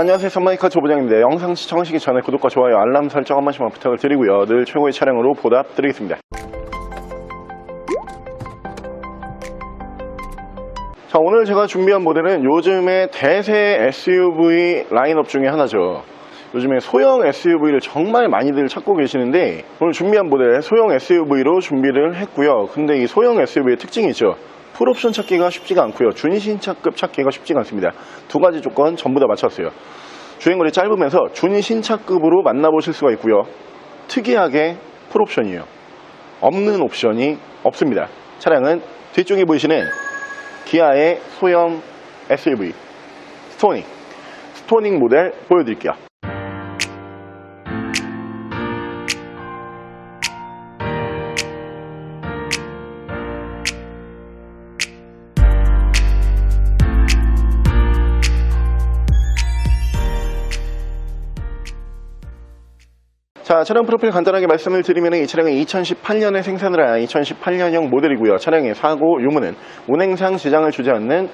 안녕하세요, 선마이카 조부장입니다. 영상 시청하시기 전에 구독과 좋아요, 알람 설정 한 번씩만 부탁을 드리고요. 늘 최고의 차량으로 보답드리겠습니다. 자, 오늘 제가 준비한 모델은 요즘의 대세 SUV 라인업 중에 하나죠. 요즘에 소형 SUV를 정말 많이들 찾고 계시는데 오늘 준비한 모델 소형 SUV로 준비를 했고요. 근데 이 소형 SUV의 특징이 있죠. 풀옵션 찾기가 쉽지가 않고요. 준신차급 찾기가 쉽지가 않습니다. 두 가지 조건 전부 다 맞췄어요. 주행거리 짧으면서 준신차급으로 만나보실 수가 있고요. 특이하게 풀옵션이에요. 없는 옵션이 없습니다. 차량은 뒤쪽에 보이시는 기아의 소형 SUV 스토닉 모델 보여드릴게요. 자, 차량 프로필 간단하게 말씀을 드리면 이 차량은 2018년에 생산을 한 2018년형 모델이고요. 차량의 사고 유무는 운행상 지장을 주지 않는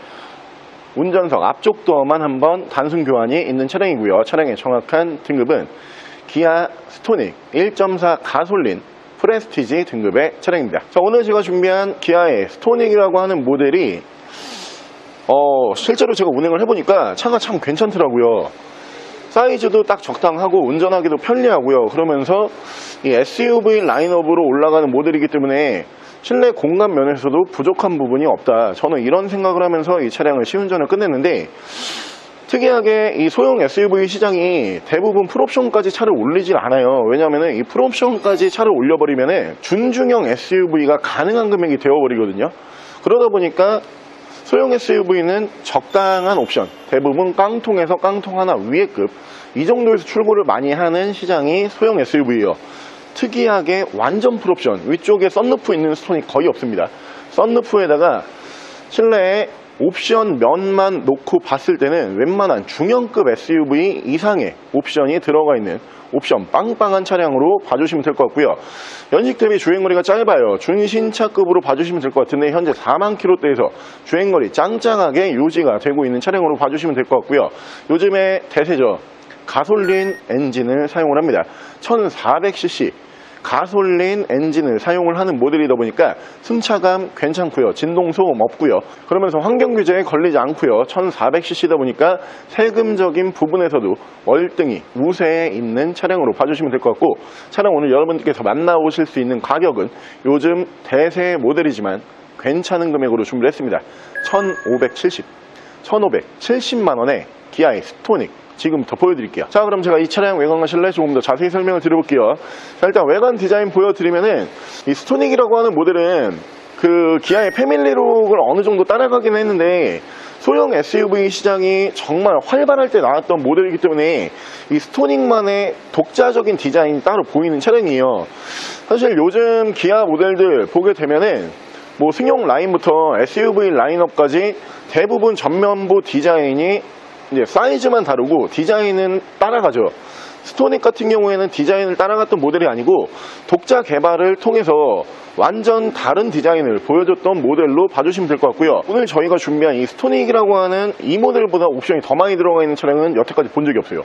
운전석 앞쪽 도어만 한번 단순 교환이 있는 차량이고요. 차량의 정확한 등급은 기아 스토닉 1.4 가솔린 프레스티지 등급의 차량입니다. 자, 오늘 제가 준비한 기아의 스토닉이라고 하는 모델이 실제로 제가 운행을 해보니까 차가 참 괜찮더라고요. 사이즈도 딱 적당하고 운전하기도 편리하고요. 그러면서 이 SUV 라인업으로 올라가는 모델이기 때문에 실내 공간 면에서도 부족한 부분이 없다. 저는 이런 생각을 하면서 이 차량을 시운전을 끝냈는데, 특이하게 이 소형 SUV 시장이 대부분 풀옵션까지 차를 올리질 않아요. 왜냐하면 이 풀옵션까지 차를 올려버리면 준중형 SUV가 가능한 금액이 되어버리거든요. 그러다 보니까 소형 SUV는 적당한 옵션, 대부분 깡통에서 깡통 하나 위의 급, 이 정도에서 출고를 많이 하는 시장이 소형 SUV예요. 특이하게 완전 풀옵션, 위쪽에 썬루프 있는 스토닉 거의 없습니다. 썬루프에다가 실내에 옵션 면만 놓고 봤을 때는 웬만한 중형급 SUV 이상의 옵션이 들어가 있는 옵션 빵빵한 차량으로 봐주시면 될 것 같고요. 연식 대비 주행거리가 짧아요. 준신차급으로 봐주시면 될 것 같은데 현재 4만 킬로대에서 주행거리 짱짱하게 유지가 되고 있는 차량으로 봐주시면 될 것 같고요. 요즘에 대세죠. 가솔린 엔진을 사용을 합니다. 1400cc 가솔린 엔진을 사용을 하는 모델이다 보니까 승차감 괜찮고요. 진동 소음 없고요. 그러면서 환경규제에 걸리지 않고요. 1400cc다 보니까 세금적인 부분에서도 월등히 우세에 있는 차량으로 봐주시면 될 것 같고, 차량 오늘 여러분들께서 만나보실 수 있는 가격은 요즘 대세 모델이지만 괜찮은 금액으로 준비를 했습니다. 1570만원에 기아의 스토닉 지금부터 보여드릴게요. 자, 그럼 제가 이 차량 외관과 실내 조금 더 자세히 설명을 드려볼게요. 자, 일단 외관 디자인 보여드리면은 이 스토닉이라고 하는 모델은 그 기아의 패밀리룩을 어느 정도 따라가긴 했는데 소형 SUV 시장이 정말 활발할 때 나왔던 모델이기 때문에 이 스토닉만의 독자적인 디자인이 따로 보이는 차량이에요. 사실 요즘 기아 모델들 보게 되면은 뭐 승용 라인부터 SUV 라인업까지 대부분 전면부 디자인이 이제 사이즈만 다르고 디자인은 따라가죠. 스토닉 같은 경우에는 디자인을 따라갔던 모델이 아니고 독자 개발을 통해서 완전 다른 디자인을 보여줬던 모델로 봐주시면 될 것 같고요. 오늘 저희가 준비한 이 스토닉이라고 하는 이 모델보다 옵션이 더 많이 들어가 있는 차량은 여태까지 본 적이 없어요.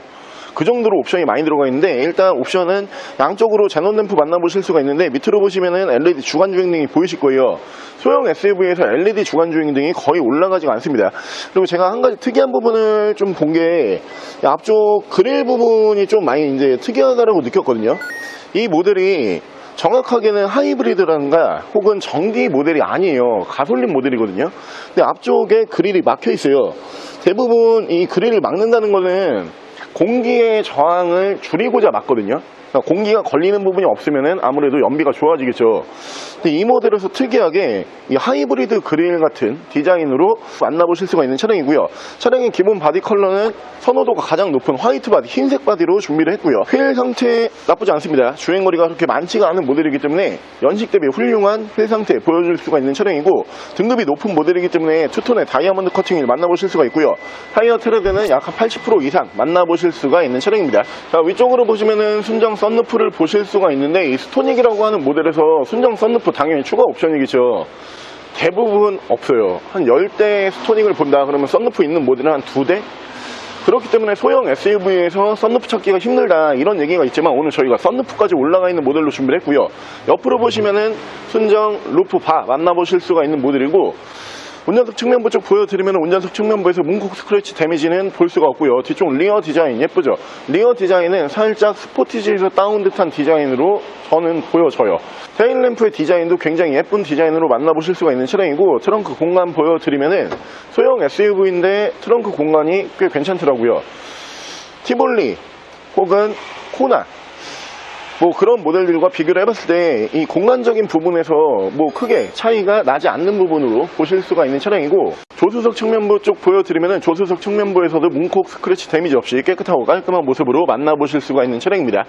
그 정도로 옵션이 많이 들어가 있는데, 일단 옵션은 양쪽으로 제논 램프 만나보실 수가 있는데 밑으로 보시면은 LED 주간 주행등이 보이실 거예요. 소형 SUV에서 LED 주간 주행등이 거의 올라가지가 않습니다. 그리고 제가 한 가지 특이한 부분을 좀 본 게 앞쪽 그릴 부분이 좀 많이 이제 특이하다라고 느꼈거든요. 이 모델이 정확하게는 하이브리드라든가 혹은 정디 모델이 아니에요. 가솔린 모델이거든요. 근데 앞쪽에 그릴이 막혀 있어요. 대부분 이 그릴을 막는다는 거는 공기의 저항을 줄이고자 막거든요. 그러니까 공기가 걸리는 부분이 없으면 아무래도 연비가 좋아지겠죠. 근데 이 모델에서 특이하게 이 하이브리드 그릴 같은 디자인으로 만나보실 수가 있는 차량이고요. 차량의 기본 바디 컬러는 선호도가 가장 높은 화이트 바디, 흰색 바디로 준비를 했고요. 휠 상태 나쁘지 않습니다. 주행거리가 그렇게 많지가 않은 모델이기 때문에 연식 대비 훌륭한 휠 상태 보여줄 수가 있는 차량이고, 등급이 높은 모델이기 때문에 투톤의 다이아몬드 커팅을 만나보실 수가 있고요. 타이어 트레드는 약 한 80% 이상 만나보실 수가 있는 차량입니다. 자, 위쪽으로 보시면은 순정 썬루프를 보실 수가 있는데, 이 스토닉이라고 하는 모델에서 순정 썬루프 당연히 추가 옵션이겠죠. 대부분 없어요. 한 10대 스토닉을 본다 그러면 썬루프 있는 모델은 한 2대? 그렇기 때문에 소형 SUV에서 썬루프 찾기가 힘들다 이런 얘기가 있지만 오늘 저희가 썬루프까지 올라가 있는 모델로 준비를 했고요. 옆으로 보시면은 순정 루프 바 만나보실 수가 있는 모델이고, 운전석 측면부 쪽 보여드리면 운전석 측면부에서 문콕 스크래치 데미지는 볼 수가 없고요. 뒤쪽 리어 디자인 예쁘죠? 리어 디자인은 살짝 스포티지에서 다운 듯한 디자인으로 저는 보여져요. 테일램프의 디자인도 굉장히 예쁜 디자인으로 만나보실 수가 있는 차량이고, 트렁크 공간 보여드리면은 소형 SUV인데 트렁크 공간이 꽤 괜찮더라고요. 티볼리 혹은 코나 뭐 그런 모델들과 비교를 해봤을 때 이 공간적인 부분에서 뭐 크게 차이가 나지 않는 부분으로 보실 수가 있는 차량이고, 조수석 측면부 쪽 보여드리면 조수석 측면부에서도 문콕 스크래치 데미지 없이 깨끗하고 깔끔한 모습으로 만나보실 수가 있는 차량입니다.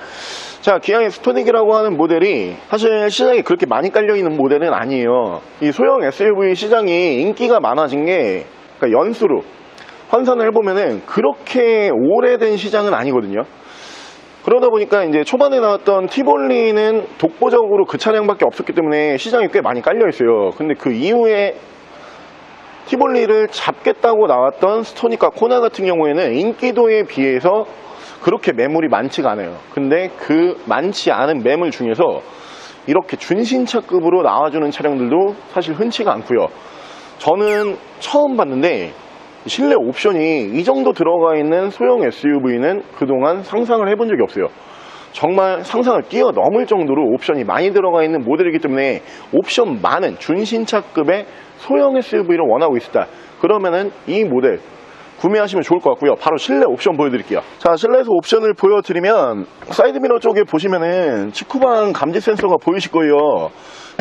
자, 기아의 스토닉이라고 하는 모델이 사실 시장에 그렇게 많이 깔려있는 모델은 아니에요. 이 소형 SUV 시장이 인기가 많아진 게 그러니까 연수로 환산을 해보면은 그렇게 오래된 시장은 아니거든요. 그러다 보니까 이제 초반에 나왔던 티볼리는 독보적으로 그 차량밖에 없었기 때문에 시장이 꽤 많이 깔려 있어요. 근데 그 이후에 티볼리를 잡겠다고 나왔던 스토닉과 코나 같은 경우에는 인기도에 비해서 그렇게 매물이 많지가 않아요. 근데 그 많지 않은 매물 중에서 이렇게 준신차급으로 나와주는 차량들도 사실 흔치가 않고요. 저는 처음 봤는데 실내 옵션이 이 정도 들어가 있는 소형 SUV는 그동안 상상을 해본 적이 없어요. 정말 상상을 뛰어넘을 정도로 옵션이 많이 들어가 있는 모델이기 때문에 옵션 많은 준신차급의 소형 SUV를 원하고 있다. 그러면은 이 모델 구매하시면 좋을 것 같고요. 바로 실내 옵션 보여드릴게요. 자, 실내에서 옵션을 보여드리면 사이드미러 쪽에 보시면은 측후방 감지 센서가 보이실 거예요.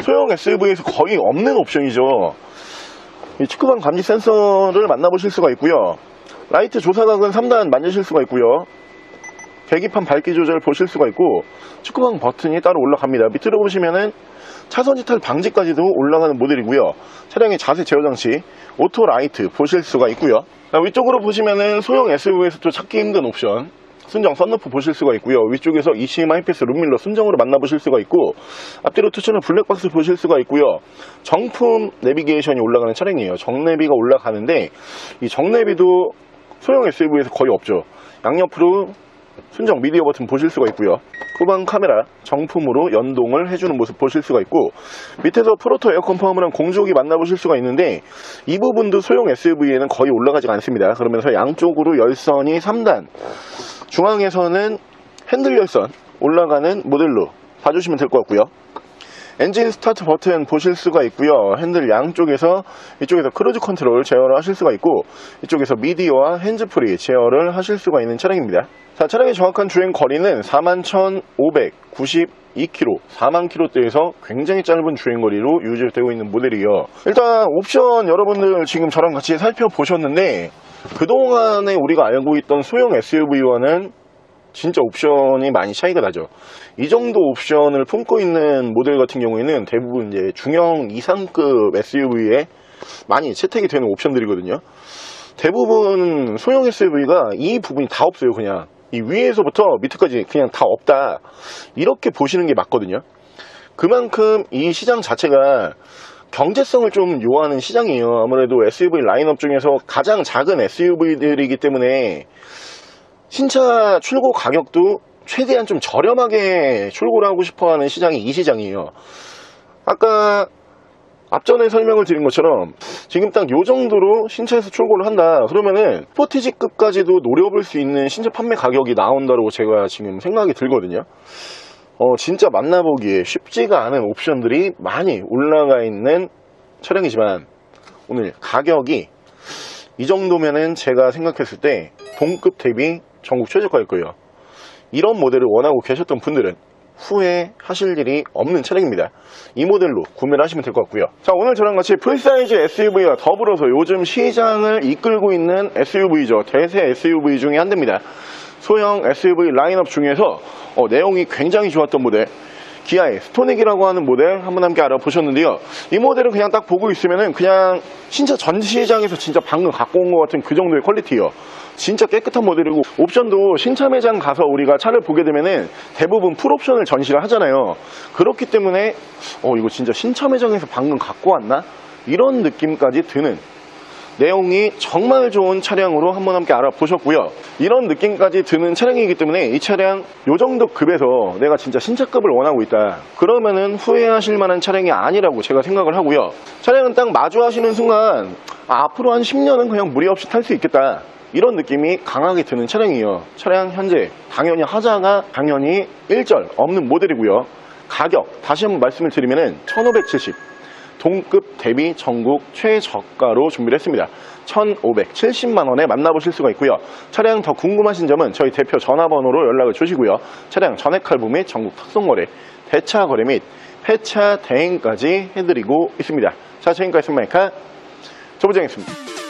소형 SUV에서 거의 없는 옵션이죠. 이 측후방 감지 센서를 만나보실 수가 있고요. 라이트 조사각은 3단 만지실 수가 있고요. 계기판 밝기 조절 보실 수가 있고, 측후방 버튼이 따로 올라갑니다. 밑으로 보시면은 차선 이탈 방지까지도 올라가는 모델이고요. 차량의 자세 제어 장치, 오토 라이트 보실 수가 있고요. 위쪽으로 보시면은 소형 SUV에서도 찾기 힘든 옵션, 순정 썬루프 보실 수가 있고요. 위쪽에서 ECM 하이패스 룸밀러 순정으로 만나보실 수가 있고, 앞뒤로 투처는 블랙박스 보실 수가 있고요. 정품 내비게이션이 올라가는 차량이에요. 정내비가 올라가는데 이 정내비도 소형 SUV에서 거의 없죠. 양옆으로 순정 미디어 버튼 보실 수가 있고요. 후방 카메라 정품으로 연동을 해주는 모습 보실 수가 있고, 밑에서 프로토 에어컨 포함을 한 공조기 만나보실 수가 있는데 이 부분도 소형 SUV에는 거의 올라가지가 않습니다. 그러면서 양쪽으로 열선이 3단, 중앙에서는 핸들 열선 올라가는 모델로 봐주시면 될 것 같고요. 엔진 스타트 버튼 보실 수가 있고요. 핸들 양쪽에서 이쪽에서 크루즈 컨트롤 제어를 하실 수가 있고, 이쪽에서 미디어와 핸즈프리 제어를 하실 수가 있는 차량입니다. 자, 차량의 정확한 주행 거리는 41,592km, 4만 km대에서 굉장히 짧은 주행거리로 유지되고 있는 모델이에요. 일단 옵션 여러분들 지금 저랑 같이 살펴보셨는데, 그동안에 우리가 알고 있던 소형 SUV와는 진짜 옵션이 많이 차이가 나죠. 이 정도 옵션을 품고 있는 모델 같은 경우에는 대부분 이제 중형 이상급 SUV에 많이 채택이 되는 옵션들이거든요. 대부분 소형 SUV가 이 부분이 다 없어요. 그냥 이 위에서부터 밑에까지 그냥 다 없다, 이렇게 보시는 게 맞거든요. 그만큼 이 시장 자체가 경제성을 좀 요하는 시장이에요. 아무래도 SUV 라인업 중에서 가장 작은 SUV들이기 때문에 신차 출고 가격도 최대한 좀 저렴하게 출고를 하고 싶어하는 시장이 이 시장이에요. 아까 앞전에 설명을 드린 것처럼 지금 딱 요 정도로 신차에서 출고를 한다 그러면은 스포티지급까지도 노려볼 수 있는 신차 판매 가격이 나온다고 제가 지금 생각이 들거든요. 진짜 만나보기에 쉽지가 않은 옵션들이 많이 올라가 있는 차량이지만 오늘 가격이 이 정도면은 제가 생각했을 때 동급 대비 전국 최저가일 거예요. 이런 모델을 원하고 계셨던 분들은 후회하실 일이 없는 차량입니다. 이 모델로 구매를 하시면 될 것 같고요. 자, 오늘 저랑 같이 풀사이즈 SUV와 더불어서 요즘 시장을 이끌고 있는 SUV죠. 대세 SUV 중에 한 대입니다. 소형 SUV 라인업 중에서 내용이 굉장히 좋았던 모델, 기아의 스토닉이라고 하는 모델 한번 함께 알아보셨는데요. 이 모델은 그냥 딱 보고 있으면은 그냥 신차 전시장에서 진짜 방금 갖고 온 것 같은 그 정도의 퀄리티예요. 진짜 깨끗한 모델이고, 옵션도 신차 매장 가서 우리가 차를 보게 되면은 대부분 풀옵션을 전시를 하잖아요. 그렇기 때문에 이거 진짜 신차 매장에서 방금 갖고 왔나? 이런 느낌까지 드는 내용이 정말 좋은 차량으로 한번 함께 알아보셨고요. 이런 느낌까지 드는 차량이기 때문에 이 차량 요 정도 급에서 내가 진짜 신차급을 원하고 있다, 그러면은 후회하실 만한 차량이 아니라고 제가 생각을 하고요. 차량은 딱 마주하시는 순간 앞으로 한 10년은 그냥 무리 없이 탈 수 있겠다, 이런 느낌이 강하게 드는 차량이에요. 차량 현재 당연히 하자가 당연히 1절 없는 모델이고요. 가격 다시 한번 말씀을 드리면은 1570, 동급 대비 전국 최저가로 준비를 했습니다. 1570만원에 만나보실 수가 있고요. 차량 더 궁금하신 점은 저희 대표 전화번호로 연락을 주시고요. 차량 전액 할부 및 전국 특송거래, 대차 거래 및 폐차 대행까지 해드리고 있습니다. 자, 지금까지 승마이카 조부장이었습니다.